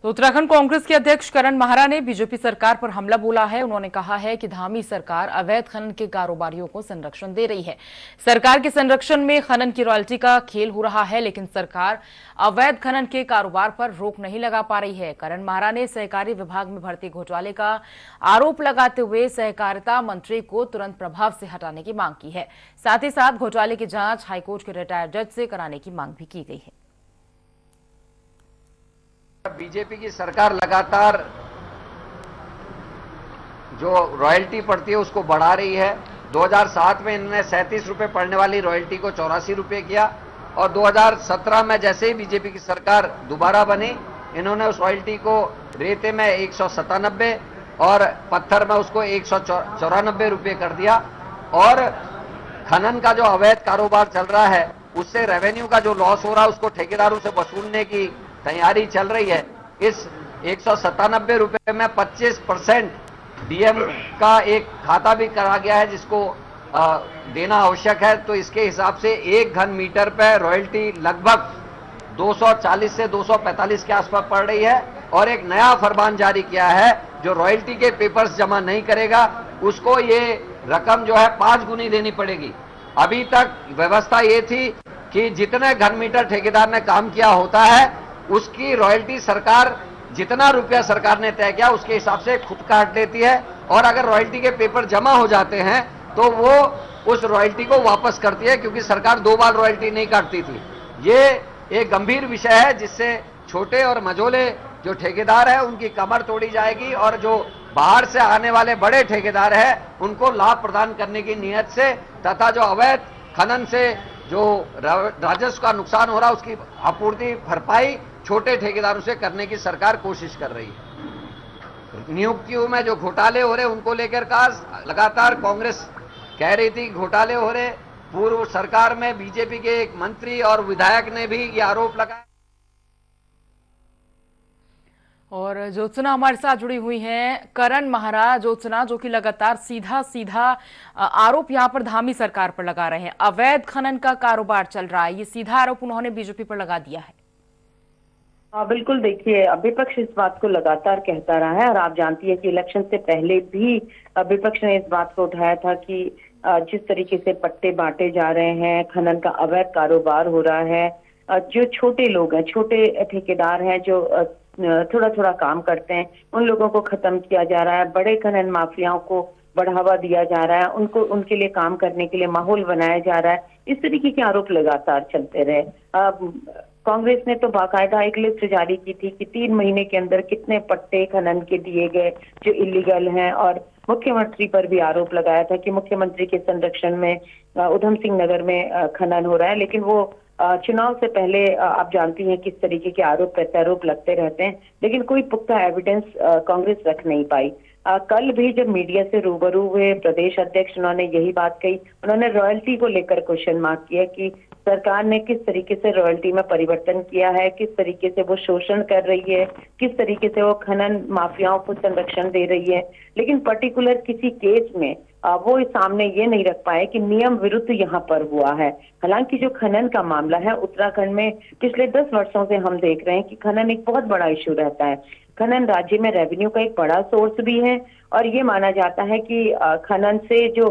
तो उत्तराखंड कांग्रेस के अध्यक्ष करण माहरा ने बीजेपी सरकार पर हमला बोला है। उन्होंने कहा है कि धामी सरकार अवैध खनन के कारोबारियों को संरक्षण दे रही है। सरकार के संरक्षण में खनन की रॉयल्टी का खेल हो रहा है, लेकिन सरकार अवैध खनन के कारोबार पर रोक नहीं लगा पा रही है। करण माहरा ने सहकारी विभाग में भर्ती घोटाले का आरोप लगाते हुए सहकारिता मंत्री को तुरंत प्रभाव से हटाने की मांग की है। साथ ही साथ घोटाले की जांच हाईकोर्ट के रिटायर्ड जज से कराने की मांग भी की गई है। बीजेपी की सरकार लगातार जो रॉयल्टी पड़ती है उसको बढ़ा रही है। 2007 में इन्होंने 37 रुपए पड़ने वाली रॉयल्टी को 84 रुपए किया और 2017 में जैसे ही बीजेपी की सरकार दोबारा बनी, इन्होंने उस रॉयल्टी को रेते में 197 और पत्थर में उसको 194 रुपए कर दिया। और खनन का जो अवैध कारोबार चल रहा है उससे रेवेन्यू का जो लॉस हो रहा है उसको ठेकेदारों से वसूलने की तैयारी चल रही है। इस 197 रुपए में 25% डीएम का एक खाता भी करा गया है जिसको देना आवश्यक है। तो इसके हिसाब से 1 घन मीटर पर रॉयल्टी लगभग 240 से 245 के आसपास पड़ रही है। और एक नया फरमान जारी किया है, जो रॉयल्टी के पेपर्स जमा नहीं करेगा उसको ये रकम जो है 5 गुनी देनी पड़ेगी। अभी तक व्यवस्था ये थी कि जितने घन मीटर ठेकेदार ने काम किया होता है उसकी रॉयल्टी सरकार जितना रुपया सरकार ने तय किया उसके हिसाब से खुद काट लेती है। और अगर रॉयल्टी के पेपर जमा हो जाते हैं तो वो उस रॉयल्टी को वापस करती है, क्योंकि सरकार 2 बार रॉयल्टी नहीं काटती थी। ये एक गंभीर विषय है जिससे छोटे और मझोले जो ठेकेदार है उनकी कमर तोड़ी जाएगी और जो बाहर से आने वाले बड़े ठेकेदार है उनको लाभ प्रदान करने की नीयत से तथा जो अवैध खनन से जो राजस्व का नुकसान हो रहा है उसकी आपूर्ति भरपाई छोटे ठेकेदारों से करने की सरकार कोशिश कर रही है। नियुक्तियों में जो घोटाले हो रहे उनको लेकर का लगातार कांग्रेस कह रही थी घोटाले हो रहे। पूर्व सरकार में बीजेपी के एक मंत्री और विधायक ने भी ये आरोप लगाया। और ज्योत्सना हमारे साथ जुड़ी हुई हैं। करण माहरा, ज्योत्सना, जो कि लगातार सीधा आरोप यहां पर धामी सरकार पर लगा रहे हैं। अवैध खनन का कारोबार चल रहा है, ये सीधा आरोप उन्होंने बीजेपी पर लगा दिया है। हाँ बिल्कुल, देखिए विपक्ष इस बात को लगातार कहता रहा है और आप जानती है कि इलेक्शन से पहले भी विपक्ष ने इस बात को उठाया था कि जिस तरीके से पट्टे बांटे जा रहे हैं, खनन का अवैध कारोबार हो रहा है, जो छोटे लोग हैं, छोटे ठेकेदार हैं जो थोड़ा थोड़ा काम करते हैं, उन लोगों को खत्म किया जा रहा है। बड़े खनन माफियाओं को बढ़ावा दिया जा रहा है, उनको उनके लिए काम करने के लिए माहौल बनाया जा रहा है। इस तरीके के आरोप लगातार चलते रहे। कांग्रेस ने तो बाकायदा एक लिस्ट जारी की थी कि 3 महीने के अंदर कितने पट्टे खनन के दिए गए जो इलीगल हैं, और मुख्यमंत्री पर भी आरोप लगाया था कि मुख्यमंत्री के संरक्षण में उधम सिंह नगर में खनन हो रहा है। लेकिन वो चुनाव से पहले आप जानती हैं किस तरीके के आरोप प्रत्यारोप लगते रहते हैं, लेकिन कोई पुख्ता एविडेंस कांग्रेस रख नहीं पाई। कल भी जब मीडिया से रूबरू हुए प्रदेश अध्यक्ष, उन्होंने यही बात कही। उन्होंने रॉयल्टी को लेकर क्वेश्चन मार्क किया कि सरकार ने किस तरीके से रॉयल्टी में परिवर्तन किया है, किस तरीके से वो शोषण कर रही है, किस तरीके से वो खनन माफियाओं को संरक्षण दे रही है। लेकिन पर्टिकुलर किसी केस में वो इस सामने ये नहीं रख पाए कि नियम विरुद्ध यहाँ पर हुआ है। हालांकि जो खनन का मामला है उत्तराखंड में पिछले 10 वर्षों से हम देख रहे हैं कि खनन एक बहुत बड़ा इशू रहता है। खनन राज्य में रेवेन्यू का एक बड़ा सोर्स भी है और ये माना जाता है कि खनन से जो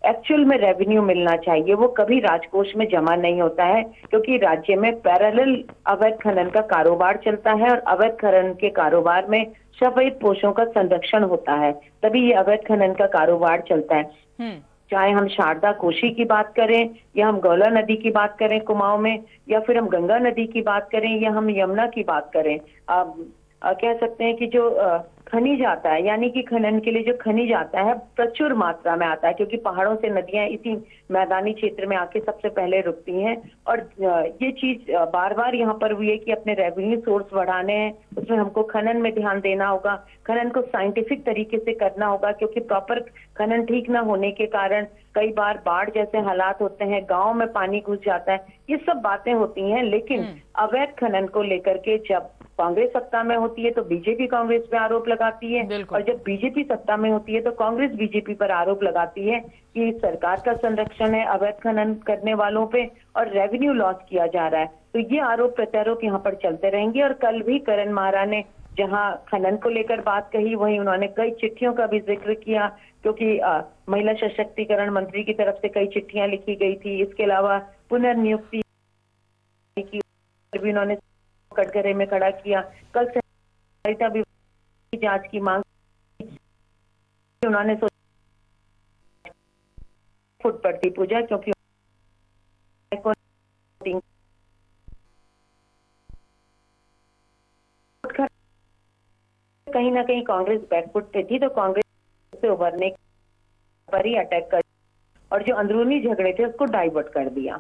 एक्चुअल में रेवेन्यू मिलना चाहिए वो कभी राजकोष में जमा नहीं होता है, क्योंकि राज्य में पैरेलल अवैध खनन का कारोबार चलता है और अवैध खनन के कारोबार में सफेद पोशों का संरक्षण होता है, तभी ये अवैध खनन का कारोबार चलता है। चाहे हम शारदा कोशी की बात करें या हम गौला नदी की बात करें कुमाऊं में, या फिर हम गंगा नदी की बात करें या हम यमुना की बात करें, कह सकते हैं कि जो खनिज आता है, यानी कि खनन के लिए जो खनिज आता है प्रचुर मात्रा में आता है, क्योंकि पहाड़ों से नदियां इसी मैदानी क्षेत्र में आके सबसे पहले रुकती हैं। और ये चीज बार बार यहाँ पर हुई है कि अपने रेवेन्यू सोर्स बढ़ाने हैं, उसमें हमको खनन में ध्यान देना होगा, खनन को साइंटिफिक तरीके से करना होगा, क्योंकि प्रॉपर खनन ठीक ना होने के कारण कई बार बाढ़ जैसे हालात होते हैं, गाँव में पानी घुस जाता है, ये सब बातें होती हैं। लेकिन अवैध खनन को लेकर के जब कांग्रेस सत्ता में होती है तो बीजेपी कांग्रेस पे आरोप लगाती है, बिल्कुल। और जब बीजेपी सत्ता में होती है तो कांग्रेस बीजेपी पर आरोप लगाती है कि सरकार का संरक्षण है अवैध खनन करने वालों पे और रेवेन्यू लॉस किया जा रहा है। तो ये आरोप प्रत्यारोप यहाँ पर चलते रहेंगे। और कल भी करण मारा ने जहाँ खनन को लेकर बात कही, वहीं उन्होंने कई चिट्ठियों का भी जिक्र किया, क्योंकि महिला सशक्तिकरण मंत्री की तरफ से कई चिट्ठियां लिखी गई थी। इसके अलावा पुनर्नियुक्ति की भी उन्होंने कटघरे में खड़ा किया। कल सहकारिता विभाग की जांच की मांग उन्होंने फुट पड़ती पूजा, क्योंकि कहीं ना कहीं कांग्रेस बैकफुट पे थी, तो कांग्रेस से उभरने पर ही अटैक कर और जो अंदरूनी झगड़े थे उसको डाइवर्ट कर दिया।